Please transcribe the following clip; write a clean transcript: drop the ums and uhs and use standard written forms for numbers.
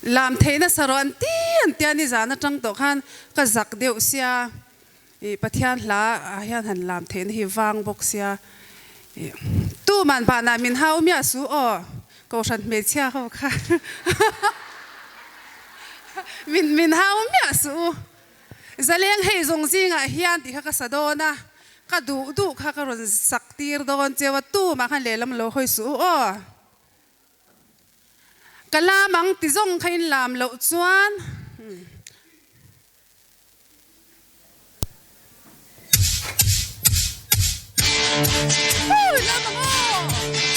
làm thế na saro an tian ni zana tang to khan ka zak deuh sia pathian hla hian han làm thế hi wang bok sia tu man ba na min hau mia su o ko san me chia ho kha min hau mia su zaleng hei zong zinga hian ti kha sadona ka du kha ka ron sak tir don chewa tu ma khan lelam lo hoi su o kala mang ti zong khain lam lo chuan ôi lam mang o